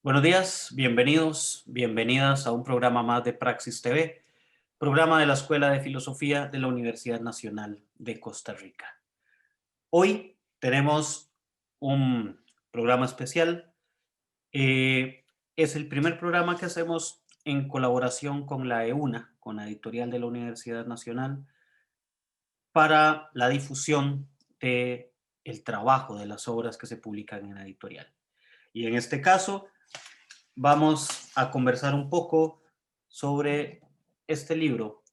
Buenos días, bienvenidos, bienvenidas a un programa más de Praxis TV, programa de la Escuela de Filosofía de la Universidad Nacional de Costa Rica. Hoy tenemos un programa especial. Es el primer programa que hacemos en colaboración con la EUNA, con la editorial de la Universidad Nacional, para la difusión de el trabajo de las obras que se publican en la editorial. Y en este caso, vamos a conversar un poco sobre este libro,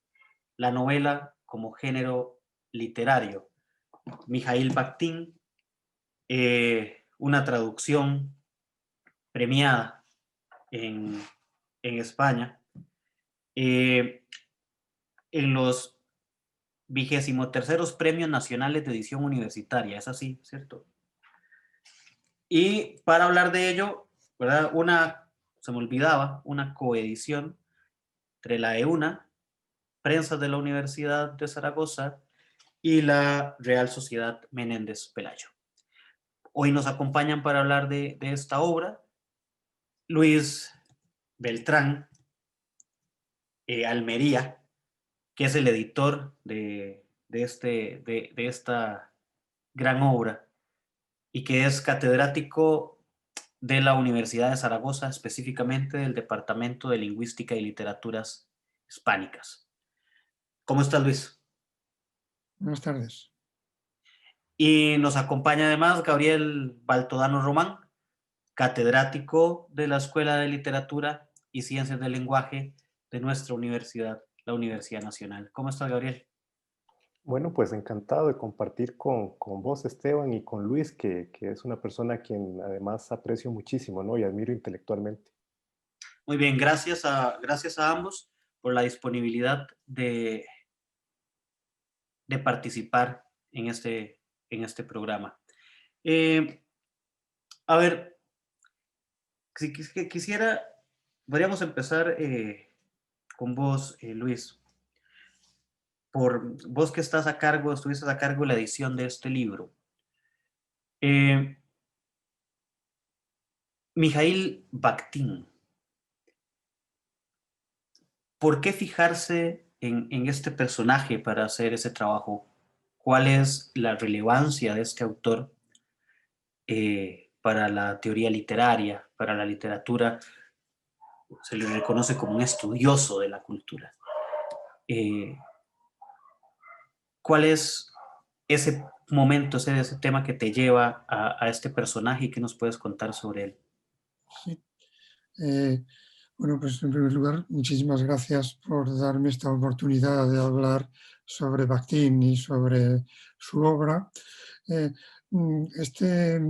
la novela como género literario. Mikhail Bakhtin, una traducción premiada en, en España, eh, en los 23º Premios Nacionales de Edición Universitaria, es así, ¿cierto? Y para hablar de ello, ¿verdad? Se me olvidaba, una coedición entre la EUNA, Prensa de la Universidad de Zaragoza y la Real Sociedad Menéndez Pelayo. Hoy nos acompañan para hablar de esta obra Luis Beltrán Almería, que es el editor de esta gran obra y que es catedrático de la Universidad de Zaragoza, específicamente del Departamento de Lingüística y Literaturas Hispánicas. ¿Cómo estás, Luis? Buenas tardes. Y nos acompaña además Gabriel Baltodano Román, catedrático de la Escuela de Literatura y Ciencias del Lenguaje de nuestra universidad, la Universidad Nacional. ¿Cómo estás, Gabriel? Bueno, pues encantado de compartir con vos, Esteban, y con Luis, que es una persona a quien además aprecio muchísimo, ¿no? Y admiro intelectualmente. Muy bien, gracias a ambos por la disponibilidad de participar en este programa. Eh, a ver, si quisiera, podríamos empezar con vos, Luis, por vos que estuviste a cargo de la edición de este libro. Mikhail Bakhtin, ¿por qué fijarse en este personaje para hacer ese trabajo? ¿Cuál es la relevancia de este autor para la teoría literaria, para la literatura? Se le reconoce como un estudioso de la cultura. Eh, ¿Cuál es ese momento, ese tema que te lleva a este personaje y qué nos puedes contar sobre él? Sí. Bueno, pues en primer lugar, muchísimas gracias por darme esta oportunidad de hablar sobre Bakhtin y sobre su obra. Eh, este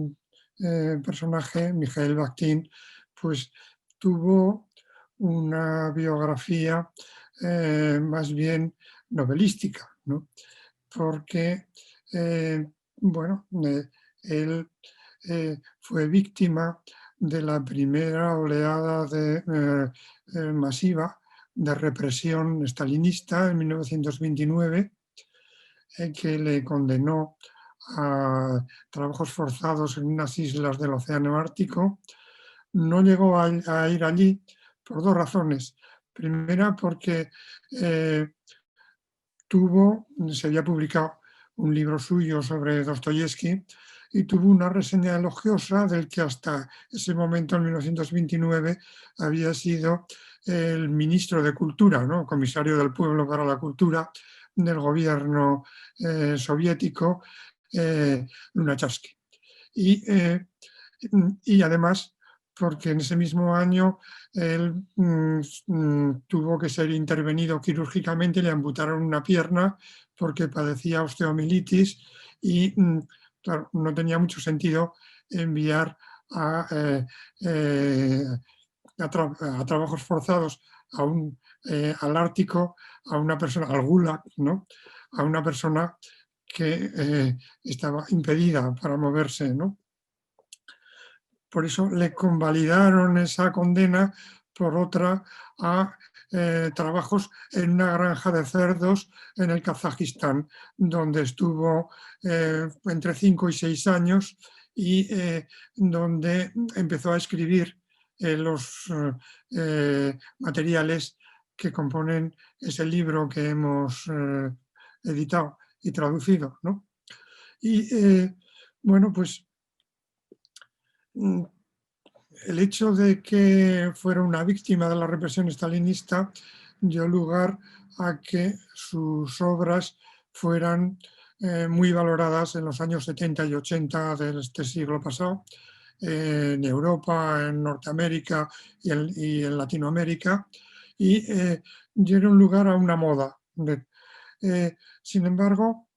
personaje, Mikhail Bakhtin, pues tuvo una biografía más bien novelística, ¿no? Porque, bueno, él fue víctima de la primera oleada masiva de represión estalinista en 1929, que le condenó a trabajos forzados en unas islas del Océano Ártico. No llegó a ir allí por dos razones. Primera, porque se había publicado un libro suyo sobre Dostoyevsky y tuvo una reseña elogiosa del que hasta ese momento, en 1929, había sido el ministro de Cultura, ¿no? Comisario del Pueblo para la Cultura del gobierno soviético, Lunacharsky. Y además, porque en ese mismo año él tuvo que ser intervenido quirúrgicamente, le amputaron una pierna porque padecía osteomielitis y, claro, no tenía mucho sentido enviar a trabajos forzados al Ártico a una persona, al Gulag, ¿no? A una persona que estaba impedida para moverse, ¿no? Por eso le convalidaron esa condena por otra a trabajos en una granja de cerdos en el Kazajistán, donde estuvo entre 5 y 6 años y donde empezó a escribir los materiales que componen ese libro que hemos editado y traducido, ¿no? Y bueno, pues el hecho de que fuera una víctima de la represión stalinista dio lugar a que sus obras fueran muy valoradas en los años 70 y 80 de este siglo pasado, en Europa, en Norteamérica y en Latinoamérica, y dieron lugar a una moda. Sin embargo,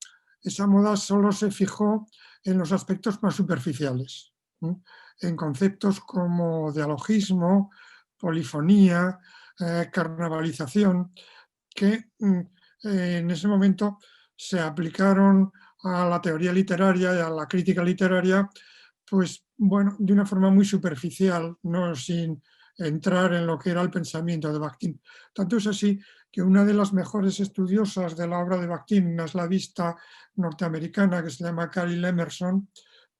esa moda solo se fijó en los aspectos más superficiales, ¿no? En conceptos como dialogismo, polifonía, carnavalización, que en ese momento se aplicaron a la teoría literaria y a la crítica literaria, pues bueno, de una forma muy superficial, no sin entrar en lo que era el pensamiento de Bakhtin. Tanto es así que una de las mejores estudiosas de la obra de Bakhtin, una eslavista norteamericana que se llama Carol Emerson,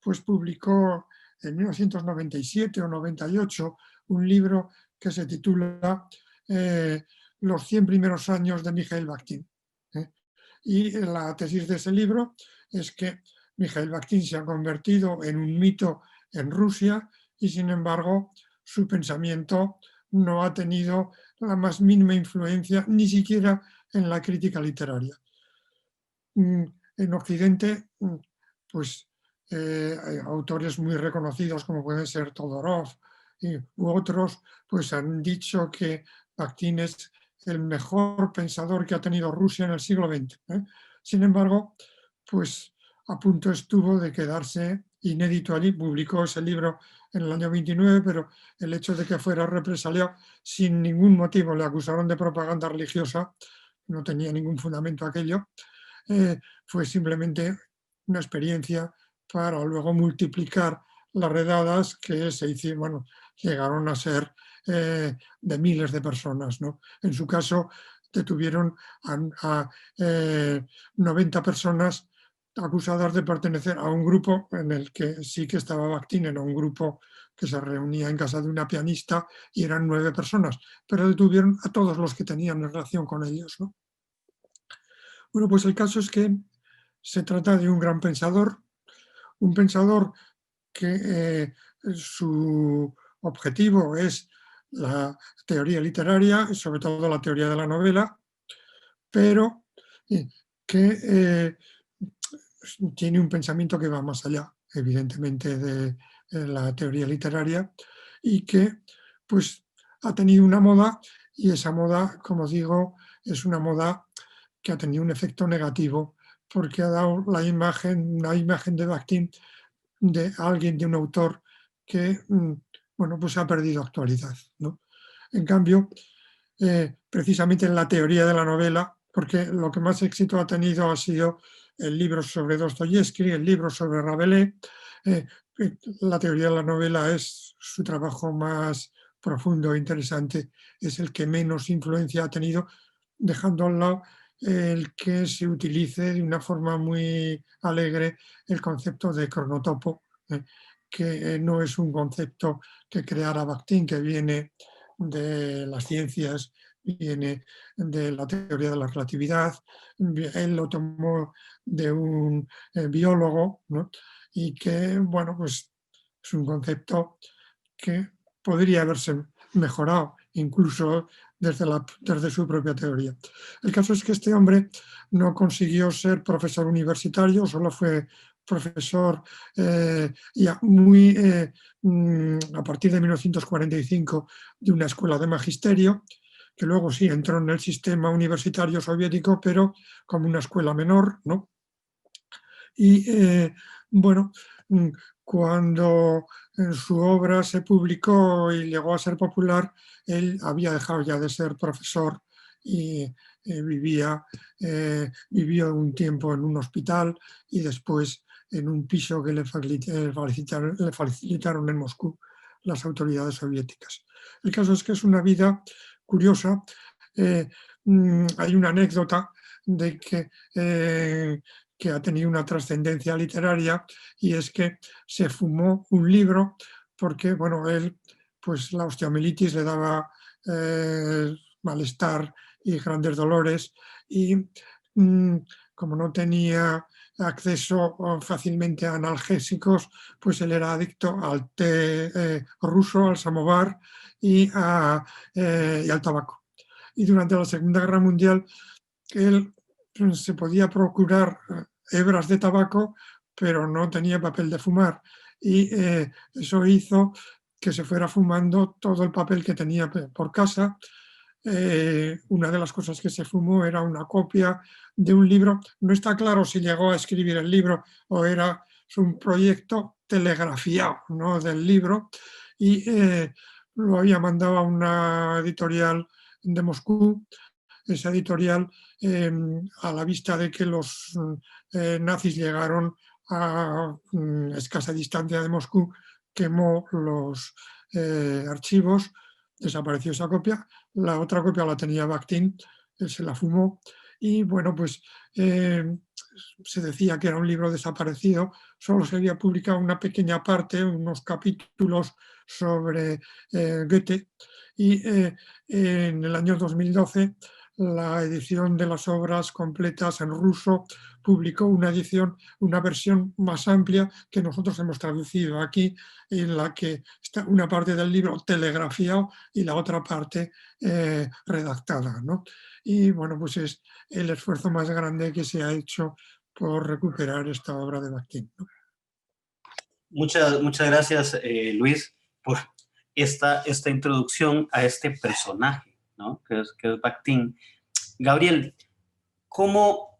pues publicó en 1997 o 98 un libro que se titula Los 100 primeros años de Mikhail Bakhtin. Y la tesis de ese libro es que Mikhail Bakhtin se ha convertido en un mito en Rusia y, sin embargo, su pensamiento no ha tenido la más mínima influencia ni siquiera en la crítica literaria. En Occidente, pues hay autores muy reconocidos como pueden ser Todorov u otros, pues han dicho que Bakhtin es el mejor pensador que ha tenido Rusia en el siglo XX. Sin embargo, pues a punto estuvo de quedarse inédito allí. Publicó ese libro en el año 29, pero el hecho de que fuera represaliado sin ningún motivo, le acusaron de propaganda religiosa, no tenía ningún fundamento aquello, fue simplemente una experiencia para luego multiplicar las redadas que se hicieron, bueno, llegaron a ser de miles de personas, ¿no? En su caso, detuvieron a 90 personas acusadas de pertenecer a un grupo en el que sí que estaba Bakhtin, era un grupo que se reunía en casa de una pianista y eran 9 personas, pero detuvieron a todos los que tenían relación con ellos, ¿no? Bueno, pues el caso es que se trata de un gran pensador, un pensador que su objetivo es la teoría literaria, sobre todo la teoría de la novela, pero que tiene un pensamiento que va más allá, evidentemente, de la teoría literaria y que pues ha tenido una moda y esa moda, como digo, es una moda que ha tenido un efecto negativo porque ha dado una imagen de Bakhtin de alguien, de un autor que, bueno, pues ha perdido actualidad, ¿no? En cambio, precisamente en la teoría de la novela, porque lo que más éxito ha tenido ha sido el libro sobre Dostoyevsky, el libro sobre Rabelais. La teoría de la novela es su trabajo más profundo e interesante, es el que menos influencia ha tenido, dejando al lado el que se utilice de una forma muy alegre el concepto de cronotopo, que no es un concepto que creara Bakhtin, que viene de las ciencias, viene de la teoría de la relatividad, él lo tomó de un biólogo, ¿no? Y que, bueno, pues es un concepto que podría haberse mejorado incluso desde su propia teoría. El caso es que este hombre no consiguió ser profesor universitario, solo fue profesor a partir de 1945 de una escuela de magisterio, que luego sí entró en el sistema universitario soviético, pero como una escuela menor, ¿no? Y bueno, cuando su obra se publicó y llegó a ser popular, él había dejado ya de ser profesor y vivió un tiempo en un hospital y después en un piso que le facilitaron en Moscú las autoridades soviéticas. El caso es que es una vida curiosa. Hay una anécdota de que ha tenido una trascendencia literaria y es que se fumó un libro porque, bueno, él pues la osteomielitis le daba malestar y grandes dolores, y como no tenía acceso fácilmente a analgésicos, pues él era adicto al té ruso, al samovar y al tabaco. Y durante la Segunda Guerra Mundial él se podía procurar hebras de tabaco, pero no tenía papel de fumar, y eso hizo que se fuera fumando todo el papel que tenía por casa. Una de las cosas que se fumó era una copia de un libro. No está claro si llegó a escribir el libro o era un proyecto telegrafiado, ¿no?, del libro, y lo había mandado a una editorial de Moscú. Esa editorial, a la vista de que los nazis llegaron a escasa distancia de Moscú, quemó los archivos, desapareció esa copia. La otra copia la tenía Bakhtin, él se la fumó, y bueno, pues se decía que era un libro desaparecido. Solo se había publicado una pequeña parte, unos capítulos sobre Goethe, y en el año 2012 la edición de las obras completas en ruso publicó una versión más amplia que nosotros hemos traducido aquí, en la que está una parte del libro telegrafiado y la otra parte redactada, ¿no? Y bueno, pues es el esfuerzo más grande que se ha hecho por recuperar esta obra de Bakhtin, ¿no? Muchas gracias, Luis, por esta introducción a este personaje, ¿no?, que es Bakhtin. Gabriel, ¿cómo,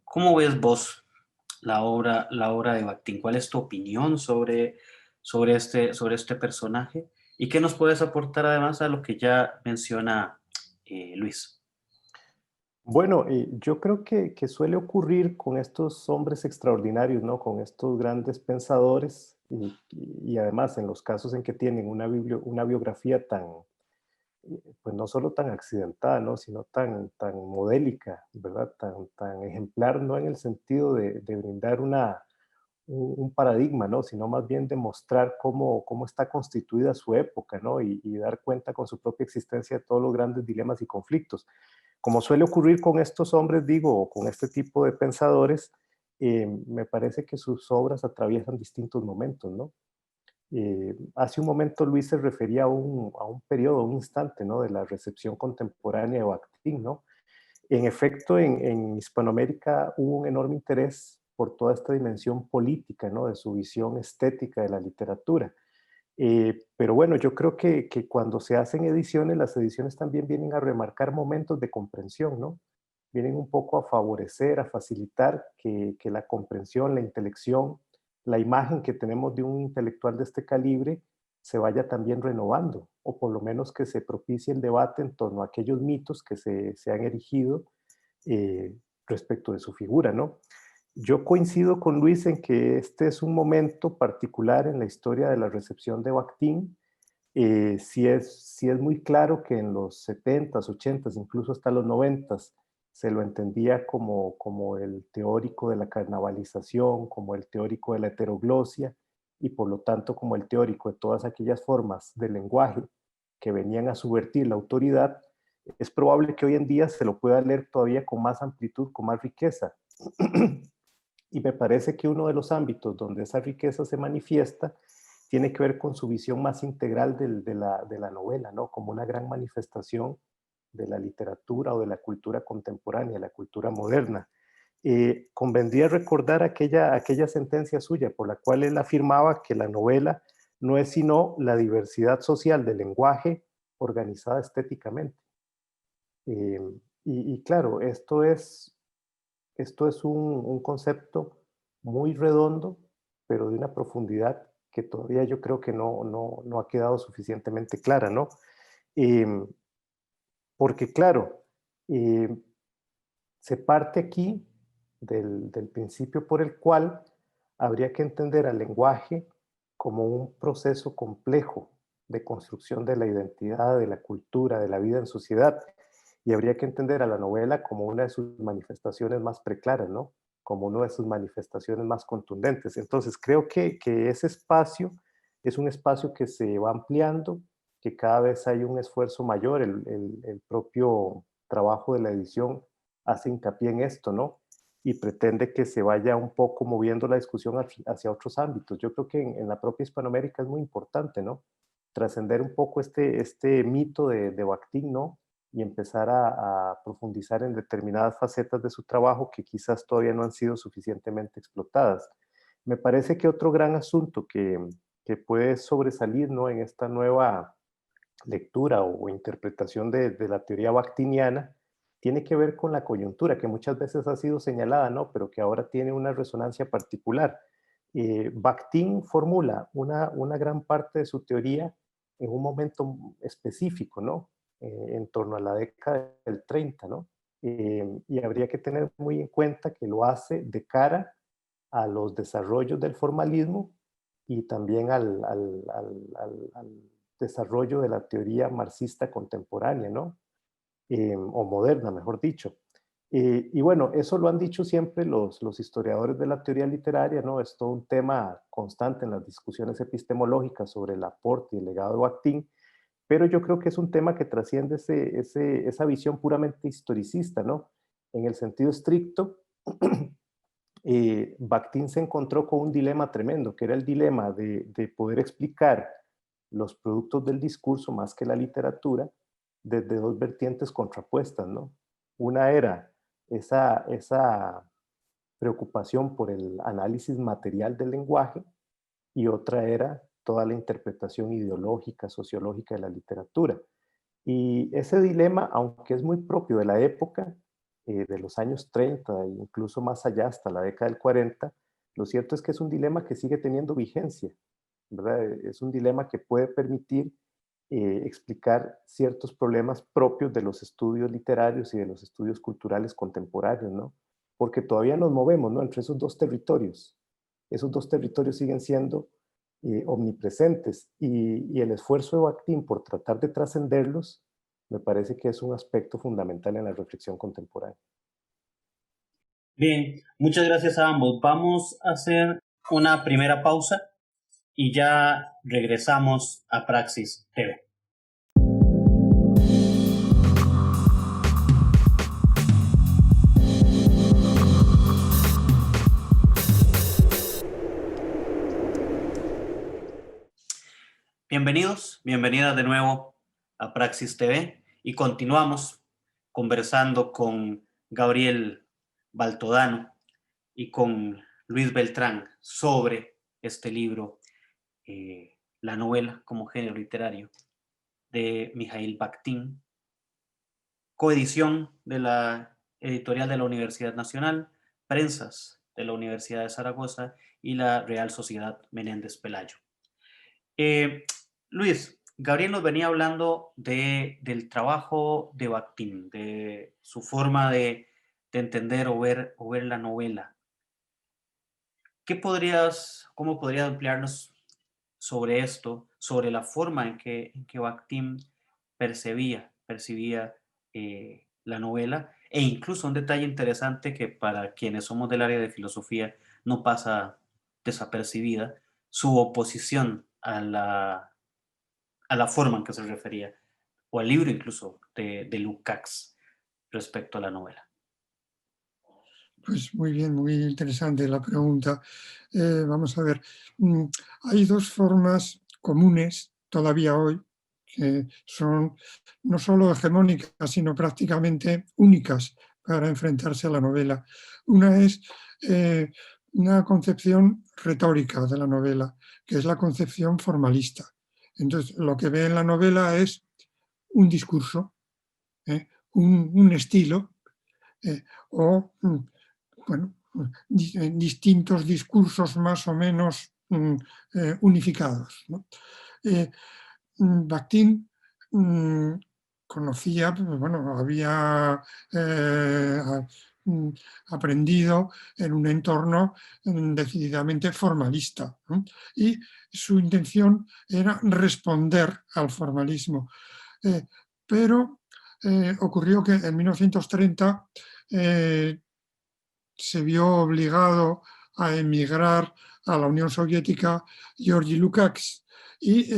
cómo ves vos la obra de Bakhtin? ¿Cuál es tu opinión sobre este personaje? ¿Y qué nos puedes aportar además a lo que ya menciona Luis? Bueno, yo creo que suele ocurrir con estos hombres extraordinarios, ¿no? Con estos grandes pensadores y además en los casos en que tienen una biografía tan, pues no solo tan accidentada, ¿no? Sino tan modélica, ¿verdad? Tan ejemplar, no en el sentido de brindar un paradigma, ¿no? Sino más bien de mostrar cómo está constituida su época, ¿no? Y dar cuenta con su propia existencia de todos los grandes dilemas y conflictos. Como suele ocurrir con estos hombres, digo, o con este tipo de pensadores, me parece que sus obras atraviesan distintos momentos, ¿no? Hace un momento Luis se refería a un periodo, a un instante, ¿no? De la recepción contemporánea de Bakhtin, ¿no? En efecto, en Hispanoamérica hubo un enorme interés por toda esta dimensión política, ¿no? De su visión estética de la literatura. Pero bueno, yo creo que cuando se hacen ediciones, las ediciones también vienen a remarcar momentos de comprensión, ¿no? Vienen un poco a favorecer, a facilitar que la comprensión, la intelección, la imagen que tenemos de un intelectual de este calibre se vaya también renovando, o por lo menos que se propicie el debate en torno a aquellos mitos que se han erigido eh, respecto de su figura, ¿no? Yo coincido con Luis en que este es un momento particular en la historia de la recepción de Bakhtin. Sí es muy claro que en los 70s, 80s, incluso hasta los 90s, se lo entendía como el teórico de la carnavalización, como el teórico de la heteroglosia y por lo tanto como el teórico de todas aquellas formas de lenguaje que venían a subvertir la autoridad. Es probable que hoy en día se lo pueda leer todavía con más amplitud, con más riqueza. Y me parece que uno de los ámbitos donde esa riqueza se manifiesta tiene que ver con su visión más integral de la novela, ¿no? Como una gran manifestación de la literatura o de la cultura contemporánea, la cultura moderna. Convendría recordar aquella sentencia suya por la cual él afirmaba que la novela no es sino la diversidad social del lenguaje organizada estéticamente. Eh, y claro, esto es un concepto muy redondo, pero de una profundidad que todavía yo creo que no ha quedado suficientemente clara, ¿no? Em, Porque claro, em, se parte aquí del principio por el cual habría que entender al lenguaje como un proceso complejo de construcción de la identidad, de la cultura, de la vida en sociedad. Y habría que entender a la novela como una de sus manifestaciones más preclaras, ¿no? Como una de sus manifestaciones más contundentes. Entonces, creo que ese espacio es un espacio que se va ampliando, que cada vez hay un esfuerzo mayor, el propio trabajo de la edición hace hincapié en esto, ¿no? Y pretende que se vaya un poco moviendo la discusión hacia otros ámbitos. Yo creo que en la propia Hispanoamérica es muy importante, ¿no? Trascender un poco este mito de Bakhtin, ¿no? Y empezar a profundizar en determinadas facetas de su trabajo que quizás todavía no han sido suficientemente explotadas. Me parece que otro gran asunto que puede sobresalir, ¿no? En esta nueva lectura o interpretación de la teoría bakhtiniana tiene que ver con la coyuntura, que muchas veces ha sido señalada, ¿no? Pero que ahora tiene una resonancia particular. Bakhtin formula una gran parte de su teoría en un momento específico, ¿no? En torno a la década del 30, ¿no? Y habría que tener muy en cuenta que lo hace de cara a los desarrollos del formalismo y también al desarrollo de la teoría marxista contemporánea, ¿no? O moderna, mejor dicho. Y bueno, eso lo han dicho siempre los historiadores de la teoría literaria, ¿no? Es todo un tema constante en las discusiones epistemológicas sobre el aporte y el legado de Bakhtin, pero yo creo que es un tema que trasciende esa visión puramente historicista, ¿no? En el sentido estricto, Bakhtin se encontró con un dilema tremendo, que era el dilema de poder explicar los productos del discurso más que la literatura desde dos vertientes contrapuestas, ¿no? Una era esa preocupación por el análisis material del lenguaje y otra era toda la interpretación ideológica, sociológica de la literatura. Y ese dilema, aunque es muy propio de la época, de los años 30 e incluso más allá, hasta la década del 40, lo cierto es que es un dilema que sigue teniendo vigencia, ¿verdad? Es un dilema que puede permitir explicar ciertos problemas propios de los estudios literarios y de los estudios culturales contemporáneos, ¿no? Porque todavía nos movemos, ¿no? Entre esos dos territorios. Esos dos territorios siguen siendo omnipresentes y el esfuerzo de Bakhtin por tratar de trascenderlos me parece que es un aspecto fundamental en la reflexión contemporánea. Bien, muchas gracias a ambos. Vamos a hacer una primera pausa y ya regresamos a Praxis TV. Bienvenidos, bienvenidas de nuevo a Praxis TV y continuamos conversando con Gabriel Baltodano y con Luis Beltrán sobre este libro, La novela como género literario, de Mijaíl Bakhtin, coedición de la editorial de la Universidad Nacional, Prensas de la Universidad de Zaragoza y la Real Sociedad Menéndez Pelayo. Luis, Gabriel nos venía hablando del trabajo de Bakhtin, de su forma de entender o ver la novela. ¿Cómo podrías ampliarnos sobre esto, sobre la forma en que Bakhtin percibía la novela, e incluso un detalle interesante que para quienes somos del área de filosofía no pasa desapercibida, su oposición a la forma en que se refería, o al libro incluso de Lukács respecto a la novela? Pues muy bien, muy interesante la pregunta. Vamos a ver, hay dos formas comunes todavía hoy que son no solo hegemónicas, sino prácticamente únicas para enfrentarse a la novela. Una es una concepción retórica de la novela, que es la concepción formalista. Entonces, lo que ve en la novela es un discurso, un estilo, o bueno, distintos discursos más o menos unificados, ¿no? Bakhtin conocía, bueno, había aprendido en un entorno decididamente formalista, ¿no? Y su intención era responder al formalismo. Pero ocurrió que en 1930 se vio obligado a emigrar a la Unión Soviética Georgi Lukács y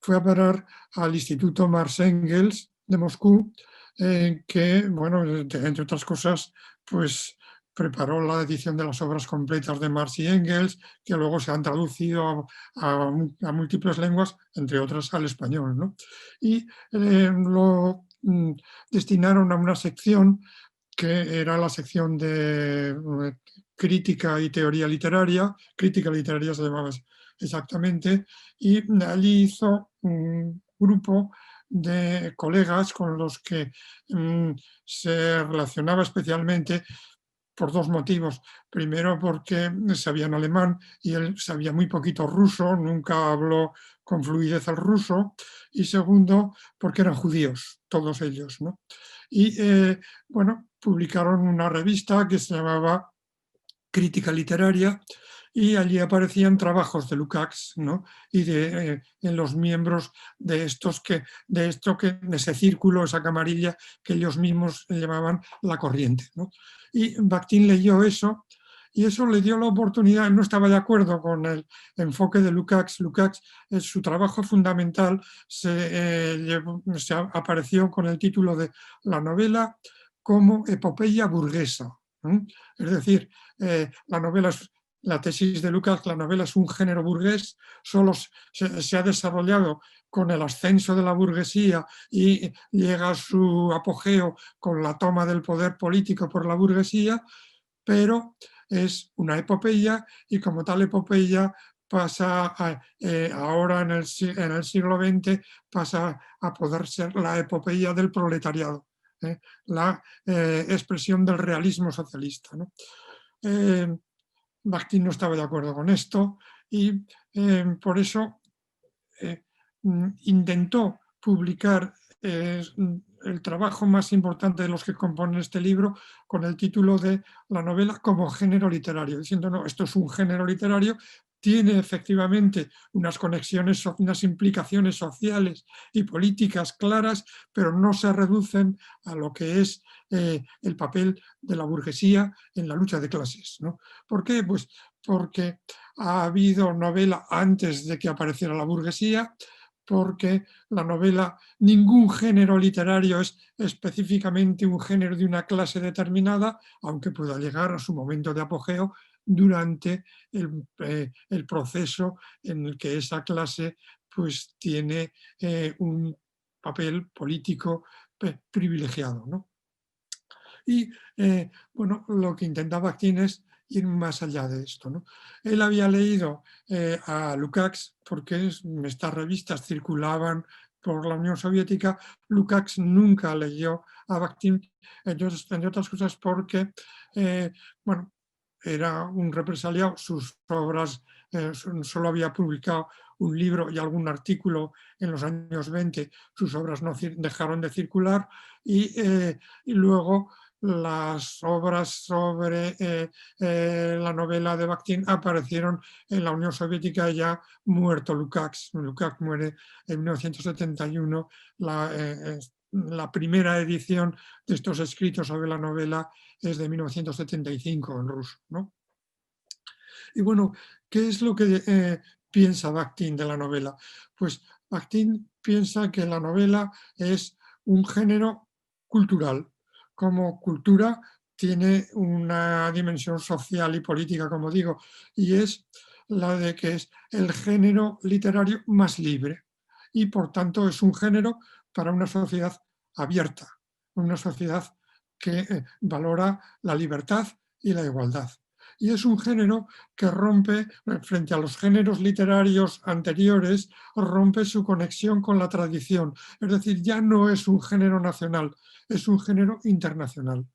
fue a parar al Instituto Marx Engels de Moscú, que, bueno, entre otras cosas, pues preparó la edición de las obras completas de Marx y Engels, que luego se han traducido a múltiples lenguas, entre otras al español, ¿no? Y lo destinaron a una sección que era la sección de crítica y teoría literaria, crítica literaria se llamaba exactamente, y allí hizo un grupo de colegas con los que se relacionaba especialmente por dos motivos. Primero, porque sabían alemán y él sabía muy poquito ruso, nunca habló con fluidez el ruso. Y segundo, porque eran judíos, todos ellos, ¿no? Y bueno, publicaron una revista que se llamaba Crítica Literaria, y allí aparecían trabajos de Lukács, ¿no? Y de los miembros de de ese círculo, esa camarilla que ellos mismos llamaban la corriente, ¿no? Y Bakhtin leyó eso, y eso le dio la oportunidad. No estaba de acuerdo con el enfoque de Lukács. Lukács, su trabajo fundamental se apareció con el título de La novela como epopeya burguesa. Es decir, la novela es, la tesis de Lukács, la novela es un género burgués, solo se ha desarrollado con el ascenso de la burguesía y llega a su apogeo con la toma del poder político por la burguesía, pero es una epopeya, y como tal epopeya pasa ahora en el siglo XX pasa a poder ser la epopeya del proletariado, la expresión del realismo socialista, ¿no? Bakhtin no estaba de acuerdo con esto y por eso intentó publicar el trabajo más importante de los que componen este libro con el título de La novela como género literario, diciendo, no, esto es un género literario, tiene efectivamente unas conexiones, unas implicaciones sociales y políticas claras, pero no se reducen a lo que es el papel de la burguesía en la lucha de clases, ¿no? ¿Por qué? Pues porque ha habido novela antes de que apareciera la burguesía, porque la novela, ningún género literario es específicamente un género de una clase determinada, aunque pueda llegar a su momento de apogeo durante el proceso en el que esa clase pues tiene un papel político privilegiado, ¿no? Y bueno, lo que intentaba Bakhtin es ir más allá de esto, ¿no? Él había leído a Lukács porque estas revistas circulaban por la Unión Soviética. Lukács nunca leyó a Bakhtin, entre otras cosas porque, bueno, era un represaliado, sus obras, solo había publicado un libro y algún artículo en los años 20, sus obras no dejaron de circular, y luego las obras sobre la novela de Bakhtin aparecieron en la Unión Soviética ya muerto Lukács. Lukács muere en 1971, la primera edición de estos escritos sobre la novela es de 1975 en ruso, ¿no? Y bueno, ¿qué es lo que piensa Bakhtin de la novela? Pues Bakhtin piensa que la novela es un género cultural. Como cultura tiene una dimensión social y política, como digo, y es la de que es el género literario más libre, y por tanto es un género para una sociedad abierta, una sociedad que valora la libertad y la igualdad. Y es un género que rompe, frente a los géneros literarios anteriores, rompe su conexión con la tradición. Es decir, ya no es un género nacional, es un género internacional.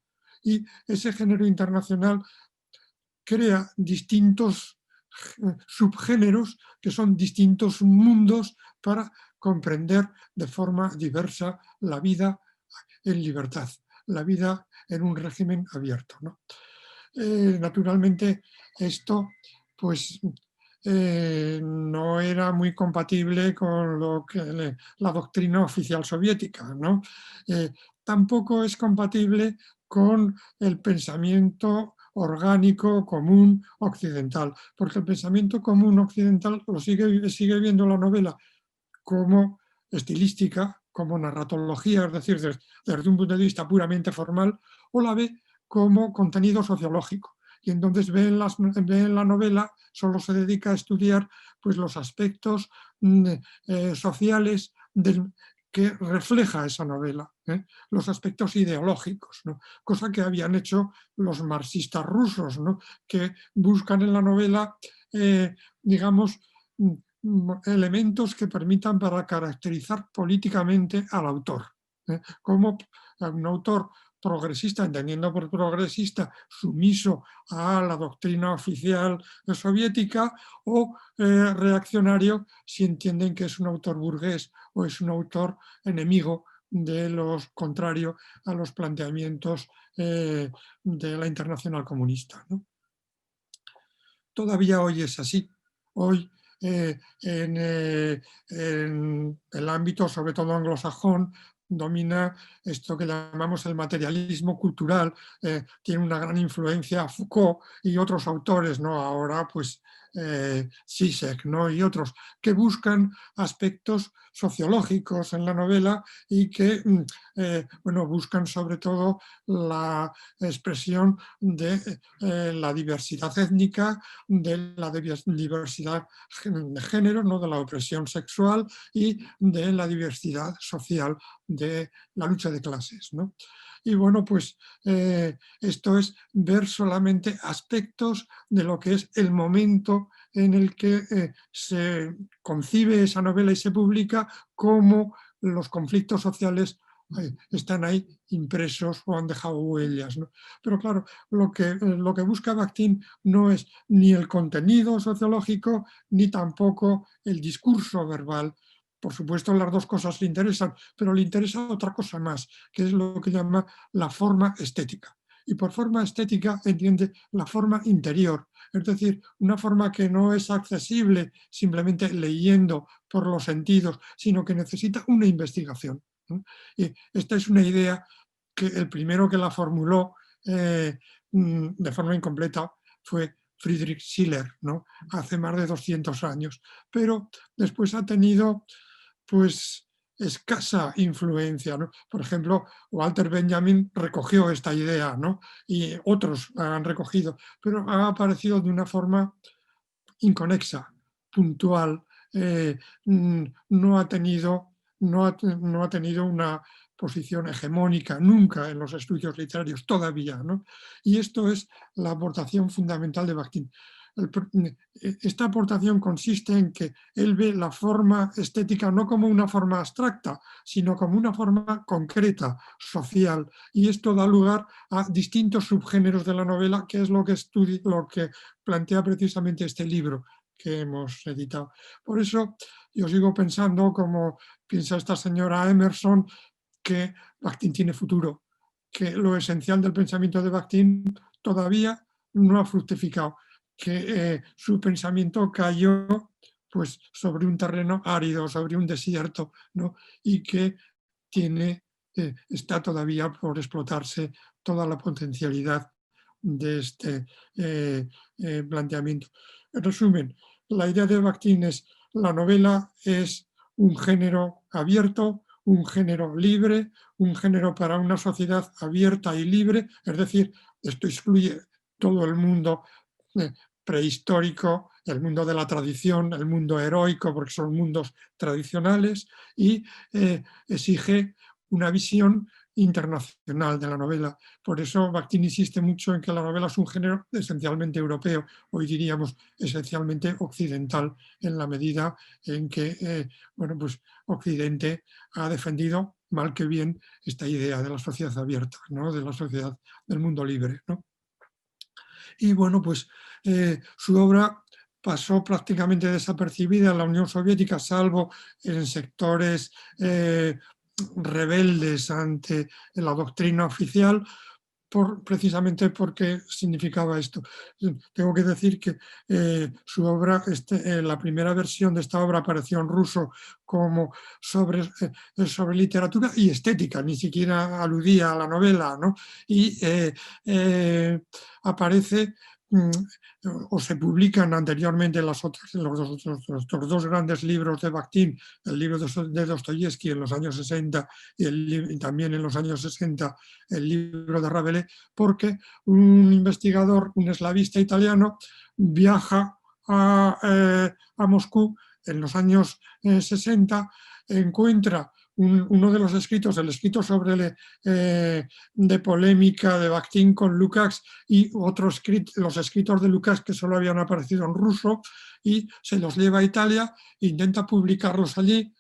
Y ese género internacional crea distintos subgéneros que son distintos mundos para comprender de forma diversa la vida en libertad, la vida en un régimen abierto, ¿no? Naturalmente esto pues no era muy compatible con lo que la doctrina oficial soviética, ¿no? Tampoco es compatible con el pensamiento orgánico, común, occidental, porque el pensamiento común occidental lo sigue viendo la novela como estilística, como narratología, es decir, desde un punto de vista puramente formal, o la ve como contenido sociológico. Y entonces ve en la novela, solo se dedica a estudiar pues, los aspectos sociales que refleja esa novela, los aspectos ideológicos, ¿no? Cosa que habían hecho los marxistas rusos, ¿no? Que buscan en la novela, digamos, elementos que permitan para caracterizar políticamente al autor. Como un autor progresista, entendiendo por progresista, sumiso a la doctrina oficial soviética, o reaccionario si entienden que es un autor burgués o es un autor enemigo de los contrario a los planteamientos de la Internacional Comunista, ¿no? Todavía hoy es así. Hoy en el ámbito, sobre todo anglosajón, domina esto que llamamos el materialismo cultural, tiene una gran influencia Foucault y otros autores, ¿no? Ahora pues Zizek, ¿no? Y otros que buscan aspectos sociológicos en la novela y que bueno, buscan sobre todo la expresión de la diversidad étnica, de la diversidad de género, ¿no? De la opresión sexual y de la diversidad social de la lucha de clases, ¿no? Y bueno, pues esto es ver solamente aspectos de lo que es el momento en el que se concibe esa novela y se publica, como los conflictos sociales están ahí impresos o han dejado huellas, ¿no? Pero claro, lo que busca Bakhtin no es ni el contenido sociológico ni tampoco el discurso verbal. Por supuesto, las dos cosas le interesan, pero le interesa otra cosa más, que es lo que llama la forma estética. Y por forma estética entiende la forma interior, es decir, una forma que no es accesible simplemente leyendo por los sentidos, sino que necesita una investigación. Y esta es una idea que el primero que la formuló de forma incompleta fue Friedrich Schiller, ¿no? Hace más de 200 años, pero después ha tenido pues escasa influencia, ¿no? Por ejemplo, Walter Benjamin recogió esta idea, ¿no? Y otros han recogido, pero ha aparecido de una forma inconexa, puntual, no ha tenido una posición hegemónica nunca en los estudios literarios, todavía, ¿no? Y esto es la aportación fundamental de Bakhtin. Esta aportación consiste en que él ve la forma estética no como una forma abstracta, sino como una forma concreta, social, y esto da lugar a distintos subgéneros de la novela, que es lo que plantea precisamente este libro que hemos editado. Por eso yo sigo pensando, como piensa esta señora Emerson, que Bakhtin tiene futuro, que lo esencial del pensamiento de Bakhtin todavía no ha fructificado, que su pensamiento cayó pues, sobre un terreno árido, sobre un desierto, ¿no? Y que está todavía por explotarse toda la potencialidad de este planteamiento. En resumen, la idea de Bakhtin es: la novela es un género abierto, un género libre, un género para una sociedad abierta y libre, es decir, esto excluye todo el mundo prehistórico, el mundo de la tradición, el mundo heroico, porque son mundos tradicionales, y exige una visión internacional de la novela. Por eso Bakhtin insiste mucho en que la novela es un género esencialmente europeo, hoy diríamos esencialmente occidental, en la medida en que bueno, pues Occidente ha defendido, mal que bien, esta idea de la sociedad abierta, ¿no? De la sociedad del mundo libre, ¿no? Y bueno, pues su obra pasó prácticamente desapercibida en la Unión Soviética, salvo en sectores rebeldes ante la doctrina oficial, precisamente porque significaba esto. Tengo que decir que su obra, la primera versión de esta obra apareció en ruso como sobre literatura y estética, ni siquiera aludía a la novela, ¿no? Y aparece o se publican anteriormente los dos grandes libros de Bakhtin, el libro de Dostoyevsky en los años 60 y también en los años 60 el libro de Rabelais, porque un investigador, un eslavista italiano, viaja a Moscú en los años 60, encuentra uno de los escritos, el escrito sobre de polémica de Bakhtin con Lukács y los escritos de Lukács que solo habían aparecido en ruso, y se los lleva a Italia, intenta publicarlos allí.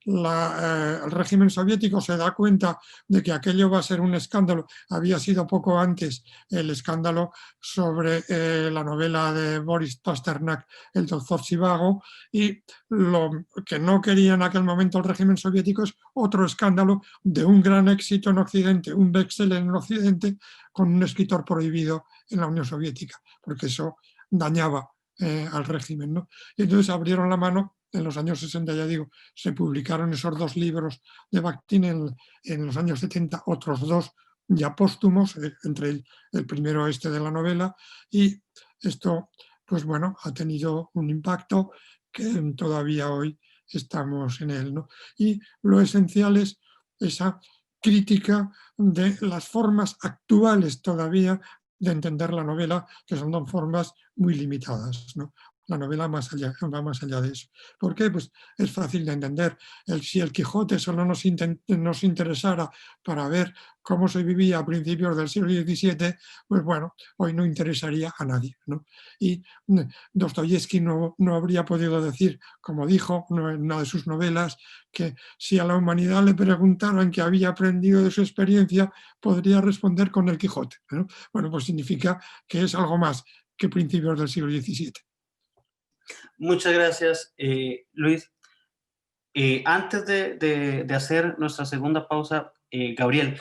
El régimen soviético se da cuenta de que aquello va a ser un escándalo. Había sido poco antes el escándalo sobre la novela de Boris Pasternak, El doctor Zhivago, y lo que no quería en aquel momento el régimen soviético es otro escándalo de un gran éxito en Occidente, un bestseller en Occidente con un escritor prohibido en la Unión Soviética, porque eso dañaba al régimen, ¿no? Y entonces abrieron la mano. En los años 60, ya digo, se publicaron esos dos libros de Bakhtin, en los años 70 otros dos ya póstumos, entre el primero de la novela, y esto, pues bueno, ha tenido un impacto que todavía hoy estamos en él, ¿no? Y lo esencial es esa crítica de las formas actuales todavía de entender la novela, que son dos formas muy limitadas, ¿no? La novela va más allá de eso. ¿Por qué? Pues es fácil de entender. Si el Quijote solo nos interesara para ver cómo se vivía a principios del siglo XVII, pues bueno, hoy no interesaría a nadie, ¿no? Y Dostoyevsky no habría podido decir, como dijo en una de sus novelas, que si a la humanidad le preguntaran qué había aprendido de su experiencia, podría responder con el Quijote, ¿no? Bueno, pues significa que es algo más que principios del siglo XVII. Muchas gracias, Luis. Antes de hacer nuestra segunda pausa, Gabriel,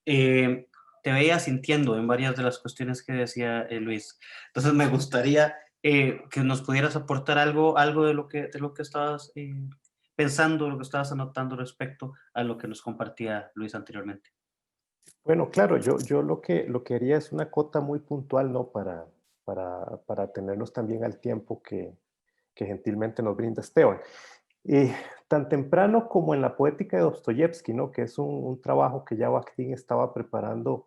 te veía sintiendo en varias de las cuestiones que decía Luis. Entonces me gustaría que nos pudieras aportar algo de lo que estabas pensando, lo que estabas anotando respecto a lo que nos compartía Luis anteriormente. Bueno, claro, yo lo que haría es una cota muy puntual, ¿no? Para tenernos también al tiempo que gentilmente nos brinda Esteban. Tan temprano como en la poética de Dostoyevsky, ¿no? Que es un trabajo que ya Bakhtin estaba preparando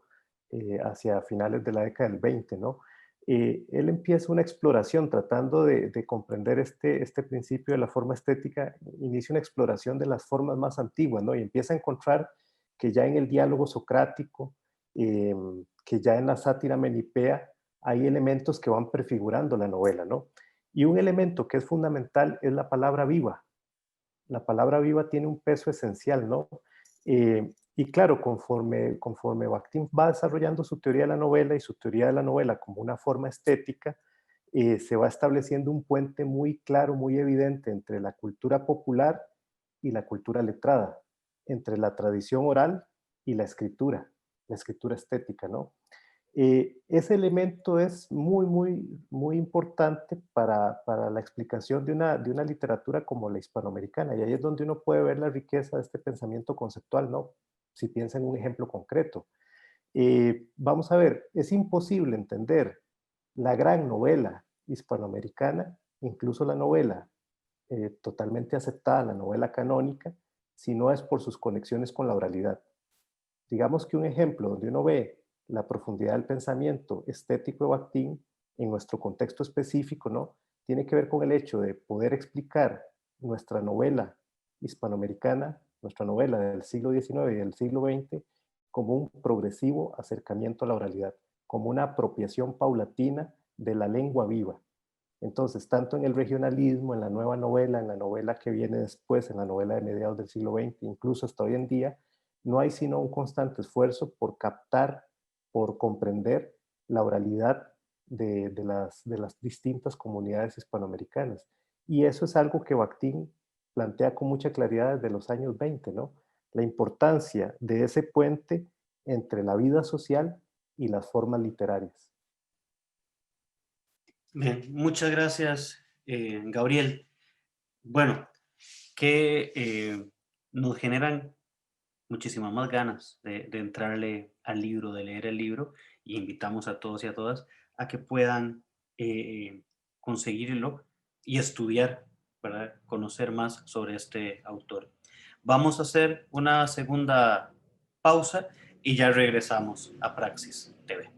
hacia finales de la década del 20, ¿no? Él empieza una exploración tratando de comprender este principio de la forma estética, inicia una exploración de las formas más antiguas, ¿no? Y empieza a encontrar que ya en el diálogo socrático, que ya en la sátira menipea, hay elementos que van prefigurando la novela, ¿no? Y un elemento que es fundamental es la palabra viva. La palabra viva tiene un peso esencial, ¿no? Y claro, conforme Bakhtin va desarrollando su teoría de la novela y su teoría de la novela como una forma estética, se va estableciendo un puente muy claro, muy evidente entre la cultura popular y la cultura letrada, entre la tradición oral y la escritura estética, ¿no? Ese elemento es muy importante para la explicación de una literatura como la hispanoamericana, y ahí es donde uno puede ver la riqueza de este pensamiento conceptual, ¿no? Si piensa en un ejemplo concreto. Vamos a ver, es imposible entender la gran novela hispanoamericana, incluso la novela totalmente aceptada, la novela canónica, si no es por sus conexiones con la oralidad. Digamos que un ejemplo donde uno ve la profundidad del pensamiento estético de Bakhtin en nuestro contexto específico, ¿no? Tiene que ver con el hecho de poder explicar nuestra novela hispanoamericana, nuestra novela del siglo XIX y del siglo XX, como un progresivo acercamiento a la oralidad, como una apropiación paulatina de la lengua viva. Entonces, tanto en el regionalismo, en la nueva novela, en la novela que viene después, en la novela de mediados del siglo XX, incluso hasta hoy en día, no hay sino un constante esfuerzo por captar, por comprender la oralidad de las distintas comunidades hispanoamericanas. Y eso es algo que Bakhtin plantea con mucha claridad desde los años 20, ¿no? La importancia de ese puente entre la vida social y las formas literarias. Bien, muchas gracias, Gabriel. Bueno, que nos generan muchísimas más ganas de entrarle al libro, de leer el libro, y invitamos a todos y a todas a que puedan conseguirlo y estudiar, ¿verdad? Conocer más sobre este autor. Vamos a hacer una segunda pausa y ya regresamos a Praxis TV.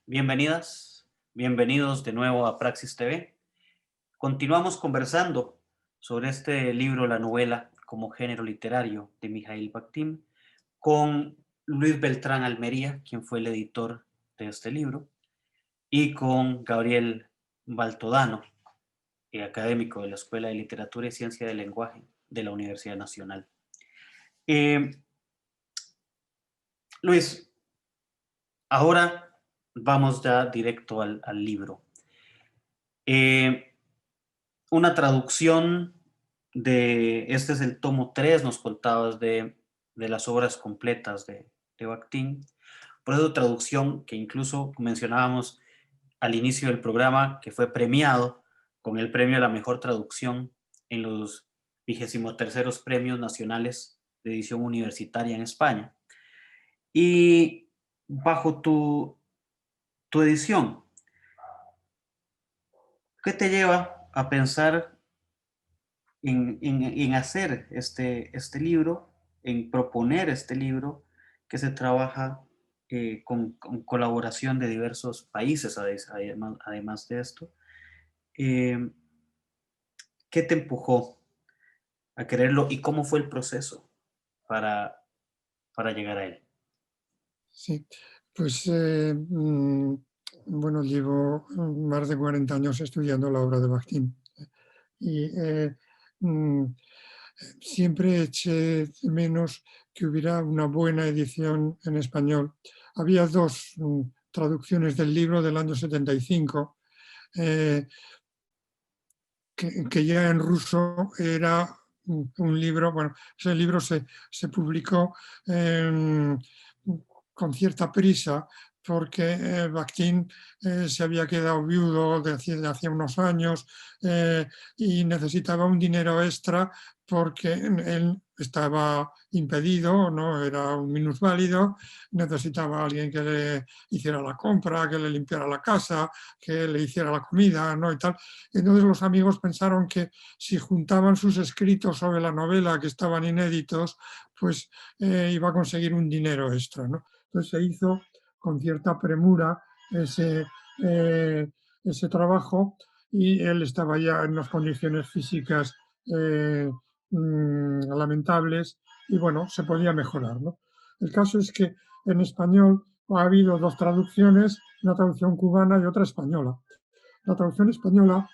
Bienvenidas, bienvenidos de nuevo a Praxis TV. Continuamos conversando sobre este libro, la novela como género literario de Mikhail Bakhtin, con Luis Beltrán Almería, quien fue el editor de este libro, y con Gabriel Baltodano, académico de la Escuela de Literatura y Ciencia del Lenguaje de la Universidad Nacional. Luis, ahora vamos ya directo al libro. Una traducción este es el tomo 3, nos contabas de las obras completas de Bakhtin. Por eso traducción que incluso mencionábamos al inicio del programa, que fue premiado con el premio a la mejor traducción en los 23º Premios Nacionales de Edición Universitaria en España. Y bajo tu edición, ¿qué te lleva a pensar en hacer este libro, en proponer este libro que se trabaja con colaboración de diversos países, además de esto? ¿Qué te empujó a quererlo y cómo fue el proceso para llegar a él? Sí, pues bueno, llevo más de 40 años estudiando la obra de Bakhtin y siempre eché de menos que hubiera una buena edición en español. Había dos traducciones del libro del año 75, que ya en ruso era un libro, bueno, ese libro se publicó con cierta prisa porque Bakhtin se había quedado viudo de hacía unos años y necesitaba un dinero extra porque él estaba impedido, ¿no? Era un minusválido, necesitaba a alguien que le hiciera la compra, que le limpiara la casa, que le hiciera la comida, ¿no? Y tal. Entonces los amigos pensaron que si juntaban sus escritos sobre la novela que estaban inéditos, pues iba a conseguir un dinero extra, ¿no? Entonces se hizo con cierta premura ese trabajo y él estaba ya en unas condiciones físicas lamentables y bueno, se podía mejorar, ¿no? El caso es que en español ha habido dos traducciones, una traducción cubana y otra española. La traducción española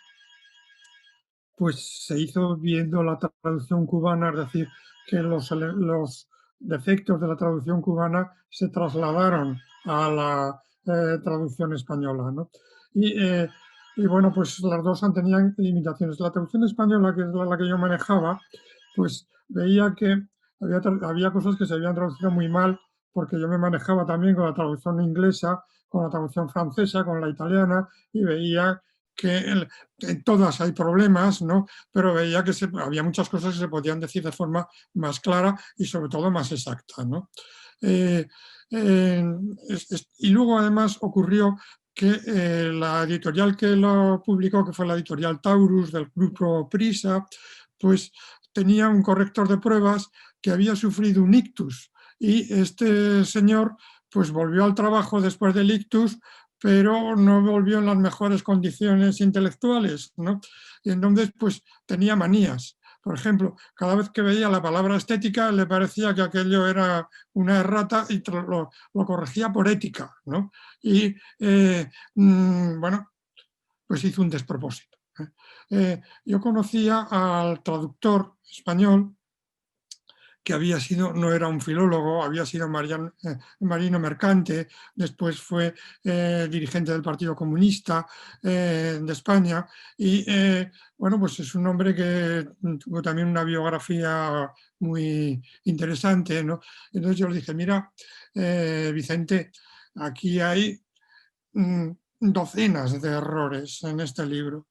pues se hizo viendo la traducción cubana, es decir, que los defectos de la traducción cubana se trasladaron a la traducción española, ¿no? Y bueno, pues las dos tenían limitaciones. La traducción española, que es la que yo manejaba, pues veía que había cosas que se habían traducido muy mal, porque yo me manejaba también con la traducción inglesa, con la traducción francesa, con la italiana, y veía que en todas hay problemas, ¿no? Pero veía que había muchas cosas que se podían decir de forma más clara y sobre todo más exacta, ¿no? Y luego además ocurrió que la editorial que lo publicó, que fue la editorial Taurus del grupo Prisa, pues tenía un corrector de pruebas que había sufrido un ictus y este señor pues volvió al trabajo después del ictus, pero no volvió en las mejores condiciones intelectuales, ¿no? Y entonces pues tenía manías. Por ejemplo, cada vez que veía la palabra estética le parecía que aquello era una errata y lo corregía por ética, ¿no? Y bueno, pues hizo un despropósito. Yo conocía al traductor español que había sido, no era un filólogo, había sido marino mercante, después fue dirigente del Partido Comunista de España y bueno, pues es un hombre que tuvo también una biografía muy interesante, ¿no? Entonces yo le dije, mira, Vicente, aquí hay docenas de errores en este libro.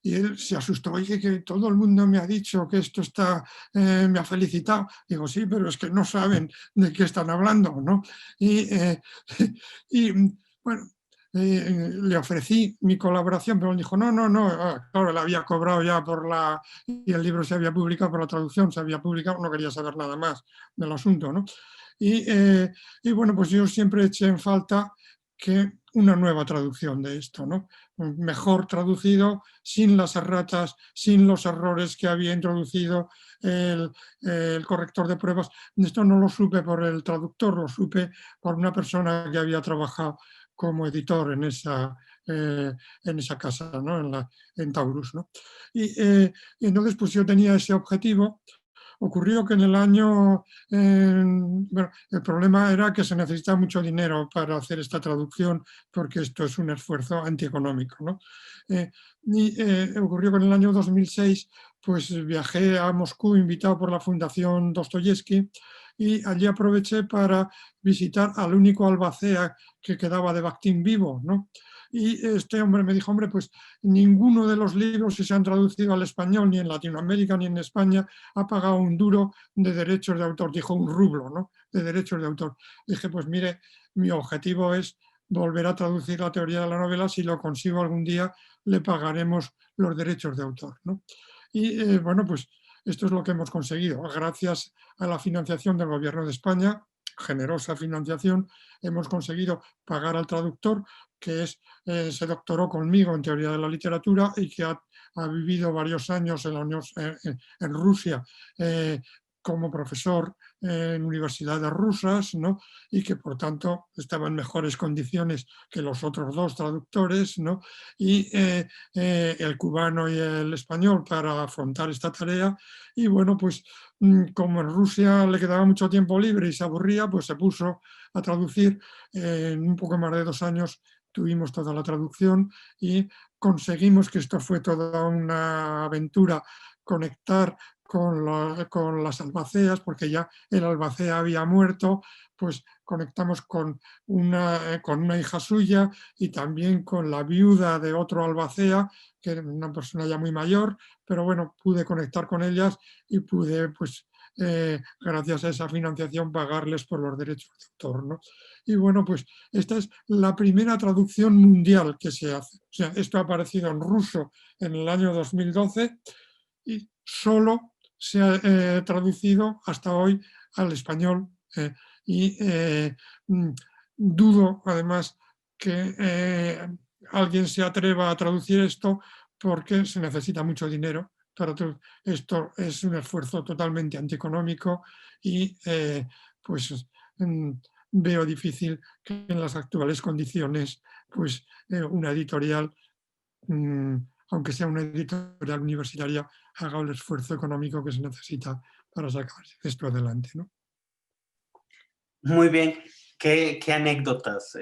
Y él se asustó, oye, que todo el mundo me ha dicho que esto está, me ha felicitado. Digo, sí, pero es que no saben de qué están hablando, ¿no? Y, y bueno, le ofrecí mi colaboración, pero él dijo, no, no, no, claro, le había cobrado ya por y el libro se había publicado por la traducción, se había publicado, no quería saber nada más del asunto, ¿no? Y bueno, pues yo siempre eché en falta que una nueva traducción de esto, ¿no? Mejor traducido, sin las erratas, sin los errores que había introducido el corrector de pruebas. Esto no lo supe por el traductor, lo supe por una persona que había trabajado como editor en esa casa, ¿no? en Taurus, ¿no? Y entonces pues yo tenía ese objetivo. Ocurrió que en el año, bueno, el problema era que se necesita mucho dinero para hacer esta traducción, porque esto es un esfuerzo antieconómico, ¿no? Ocurrió que en el año 2006 pues viajé a Moscú invitado por la Fundación Dostoyevsky y allí aproveché para visitar al único albacea que quedaba de Bakhtin vivo, ¿no? Y este hombre me dijo, hombre, pues ninguno de los libros que se han traducido al español, ni en Latinoamérica ni en España, ha pagado un duro de derechos de autor, dijo un rublo, ¿no? De derechos de autor. Dije, pues mire, mi objetivo es volver a traducir la teoría de la novela, si lo consigo algún día le pagaremos los derechos de autor, ¿no? Y bueno, pues esto es lo que hemos conseguido. Gracias a la financiación del Gobierno de España, generosa financiación, hemos conseguido pagar al traductor, que se doctoró conmigo en teoría de la literatura y que ha vivido varios años en Rusia como profesor en universidades rusas, ¿no? Y que por tanto estaba en mejores condiciones que los otros dos traductores, ¿no? Y el cubano y el español para afrontar esta tarea. Y bueno, pues como en Rusia le quedaba mucho tiempo libre y se aburría, pues se puso a traducir. En un poco más de 2 años tuvimos toda la traducción y conseguimos, que esto fue toda una aventura, conectar con las albaceas, porque ya el albacea había muerto, pues conectamos con una hija suya y también con la viuda de otro albacea, que era una persona ya muy mayor, pero bueno, pude conectar con ellas y pude, pues, gracias a esa financiación, pagarles por los derechos de autor, ¿no? Y bueno, pues esta es la primera traducción mundial que se hace. O sea, esto ha aparecido en ruso en el año 2012 y solo se ha traducido hasta hoy al español. Y dudo, además, que alguien se atreva a traducir esto porque se necesita mucho dinero. Esto es un esfuerzo totalmente antieconómico y pues veo difícil que en las actuales condiciones pues una editorial, aunque sea una editorial universitaria, haga el esfuerzo económico que se necesita para sacar esto adelante, ¿no? Muy bien. ¿Qué anécdotas,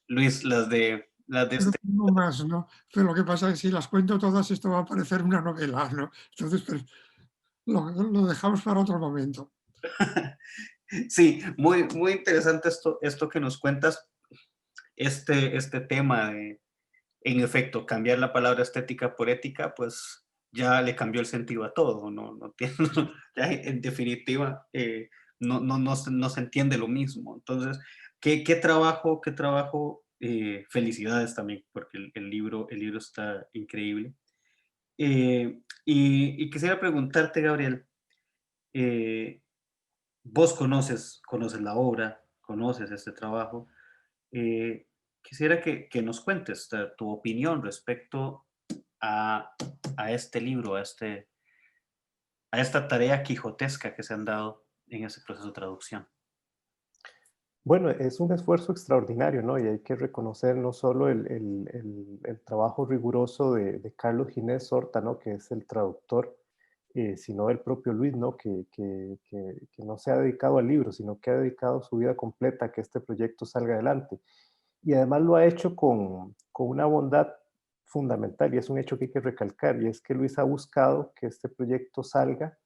Luis, las de Pero este? no más, ¿no? Pero lo que pasa es que si las cuento todas, esto va a parecer una novela, ¿no? Entonces, pues, lo dejamos para otro momento. Sí, muy interesante esto que nos cuentas, este tema de, en efecto, cambiar la palabra estética por ética, pues ya le cambió el sentido a todo, no tiene, ya en definitiva no se entiende lo mismo. Entonces, qué trabajo, felicidades también, porque el libro está increíble. Y quisiera preguntarte, Gabriel, eh, vos conoces la obra, conoces este trabajo. eh, Quisiera que nos cuentes tu opinión respecto a, a este libro, a esta tarea quijotesca que se han dado en ese proceso de traducción. Bueno, es un esfuerzo extraordinario, ¿no? Y hay que reconocer no solo el trabajo riguroso de Carlos Ginés Horta, ¿no? Que es el traductor, sino del propio Luis, ¿no? Que no se ha dedicado al libro, sino que ha dedicado su vida completa a que este proyecto salga adelante. Y además lo ha hecho con una bondad fundamental, y es un hecho que hay que recalcar, y es que Luis ha buscado que este proyecto salga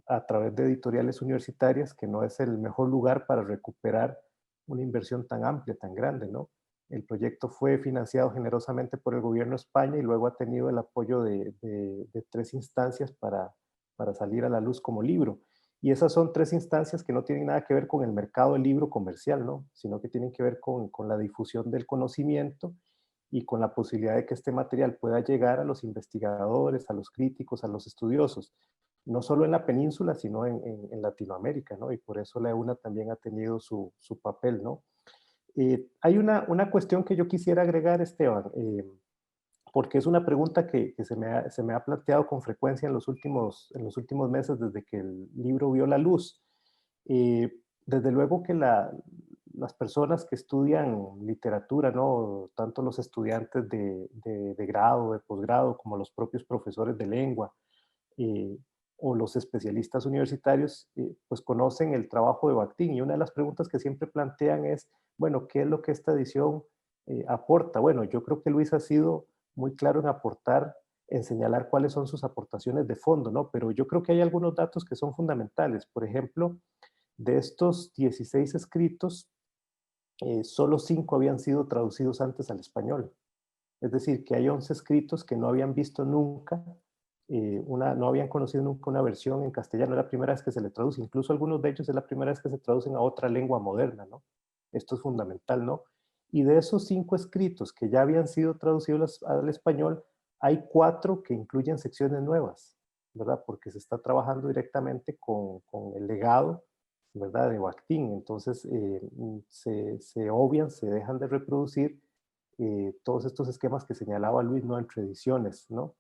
a través de editoriales universitarias, que no es el mejor lugar para recuperar una inversión tan amplia, tan grande, ¿no? El proyecto fue financiado generosamente por el gobierno de España y luego ha tenido el apoyo de 3 instancias para salir a la luz como libro. Y esas son 3 instancias que no tienen nada que ver con el mercado del libro comercial, ¿no? Sino que tienen que ver con la difusión del conocimiento y con la posibilidad de que este material pueda llegar a los investigadores, a los críticos, a los estudiosos, no solo en la península, sino en Latinoamérica, ¿no? Y por eso la EUNA también ha tenido su papel, ¿no? Hay una cuestión que yo quisiera agregar, Esteban, porque es una pregunta que se me ha planteado con frecuencia en los últimos meses desde que el libro vio la luz. Desde luego que las personas que estudian literatura, ¿no? Tanto los estudiantes de grado, de posgrado, como los propios profesores de lengua, eh, o los especialistas universitarios, pues conocen el trabajo de Bakhtin. Y una de las preguntas que siempre plantean es, bueno, ¿qué es lo que esta edición aporta? Bueno, yo creo que Luis ha sido muy claro en aportar, en señalar cuáles son sus aportaciones de fondo, ¿no? Pero yo creo que hay algunos datos que son fundamentales. Por ejemplo, de estos 16 escritos, solo 5 habían sido traducidos antes al español. Es decir, que hay 11 escritos que no habían visto nunca, no habían conocido nunca una versión en castellano, es la primera vez que se le traduce, incluso algunos de ellos es la primera vez que se traducen a otra lengua moderna, ¿no? Esto es fundamental, ¿no? Y de esos 5 escritos que ya habían sido traducidos al español, hay 4 que incluyen secciones nuevas, ¿verdad? Porque se está trabajando directamente con el legado, ¿verdad? De Bakhtin. Entonces, se obvian, se dejan de reproducir todos estos esquemas que señalaba Luis, ¿no? Entre ediciones, ¿no?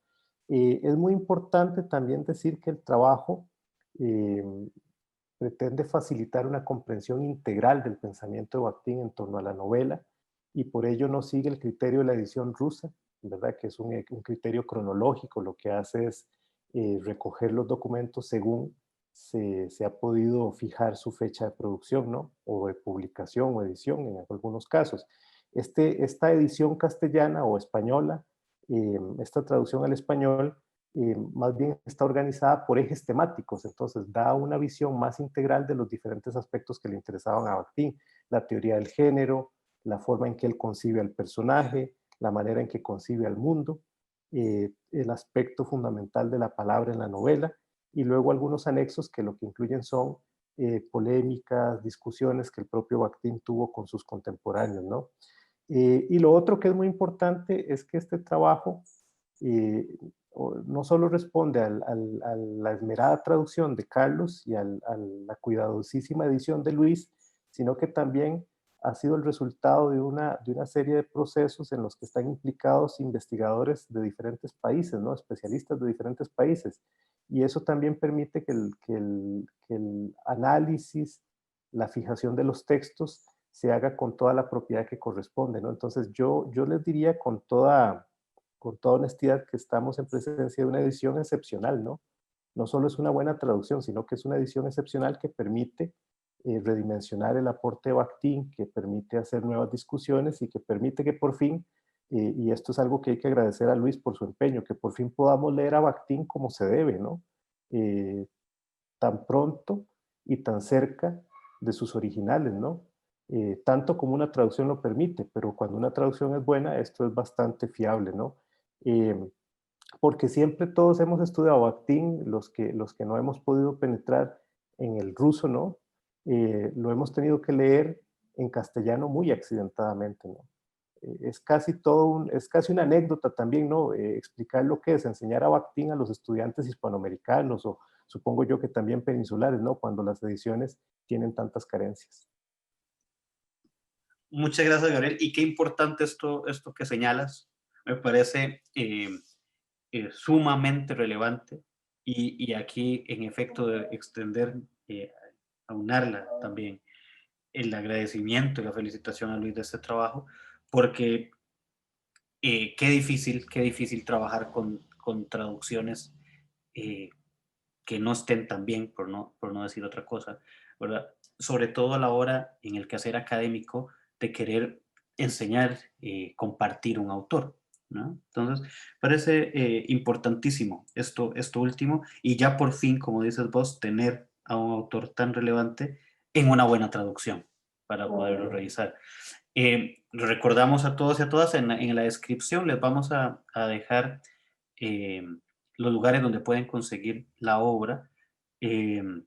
Es muy importante también decir que el trabajo eh, pretende facilitar una comprensión integral del pensamiento de Bakhtin en torno a la novela y por ello no sigue el criterio de la edición rusa, ¿verdad? Que es un criterio cronológico, lo que hace es recoger los documentos según se ha podido fijar su fecha de producción, ¿no? O de publicación o edición en algunos casos. Esta edición castellana o española, esta traducción al español, más bien está organizada por ejes temáticos, entonces da una visión más integral de los diferentes aspectos que le interesaban a Bakhtin, la teoría del género, la forma en que él concibe al personaje, la manera en que concibe al mundo, el aspecto fundamental de la palabra en la novela, y luego algunos anexos que lo que incluyen son polémicas, discusiones que el propio Bakhtin tuvo con sus contemporáneos, ¿no? Y lo otro que es muy importante es que este trabajo eh, no solo responde a la esmerada traducción de Carlos y a la cuidadosísima edición de Luis, sino que también ha sido el resultado de una serie de procesos en los que están implicados investigadores de diferentes países, ¿no? Especialistas de diferentes países. Y eso también permite que el análisis, la fijación de los textos se haga con toda la propiedad que corresponde, ¿no? Entonces yo les diría con toda honestidad que estamos en presencia de una edición excepcional, ¿no? No solo es una buena traducción, sino que es una edición excepcional que permite redimensionar el aporte de Bakhtin, que permite hacer nuevas discusiones y que permite que por fin, y esto es algo que hay que agradecer a Luis por su empeño, que por fin podamos leer a Bakhtin como se debe, ¿no? Tan pronto y tan cerca de sus originales, ¿no? Tanto como una traducción lo permite, pero cuando una traducción es buena, esto es bastante fiable, ¿no? Eh, porque siempre todos hemos estudiado Bakhtin, los que no hemos podido penetrar en el ruso, ¿no? Lo hemos tenido que leer en castellano muy accidentadamente, ¿no? Es casi es casi una anécdota también, ¿no? Explicar lo que es enseñar a Bakhtin a los estudiantes hispanoamericanos o supongo yo que también peninsulares, ¿no? Cuando las ediciones tienen tantas carencias. Muchas gracias, Gabriel. Y qué importante esto que señalas. Me parece sumamente relevante. Y aquí, en efecto, de extender, aunarla también el agradecimiento y la felicitación a Luis de este trabajo, porque qué difícil trabajar con traducciones que no estén tan bien, por no decir otra cosa, ¿verdad? Sobre todo a la hora en el quehacer académico de querer enseñar, compartir un autor, ¿no? Entonces, parece importantísimo esto último y ya por fin, como dices vos, tener a un autor tan relevante en una buena traducción para poderlo revisar. Lo recordamos a todos y a todas, en la descripción les vamos a dejar eh, los lugares donde pueden conseguir la obra. En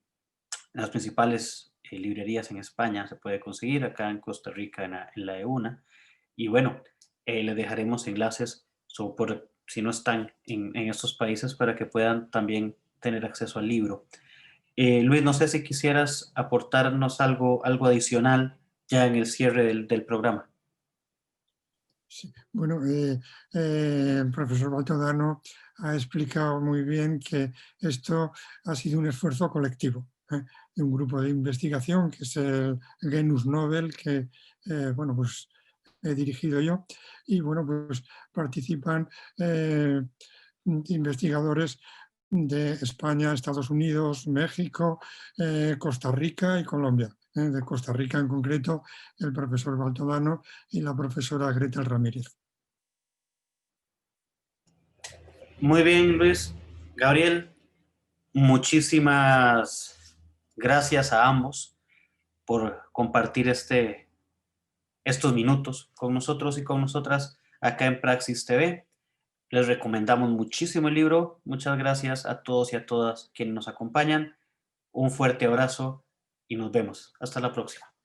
las principales librerías en España se puede conseguir, acá en Costa Rica en la EUNA. Y bueno, les dejaremos enlaces por, si no están en estos países para que puedan también tener acceso al libro. Luis, no sé si quisieras aportarnos algo adicional ya en el cierre del programa. Sí. Bueno, el profesor Baltodano ha explicado muy bien que esto ha sido un esfuerzo colectivo, de un grupo de investigación que es el Genus Nobel que bueno, pues he dirigido yo, y bueno, pues participan investigadores de España, Estados Unidos, México, Costa Rica y Colombia. De Costa Rica en concreto, el profesor Baltodano y la profesora Gretel Ramírez. Muy bien, Luis. Gabriel, muchísimas gracias a ambos por compartir estos minutos con nosotros y con nosotras acá en Praxis TV. Les recomendamos muchísimo el libro. Muchas gracias a todos y a todas quienes nos acompañan. Un fuerte abrazo y nos vemos. Hasta la próxima.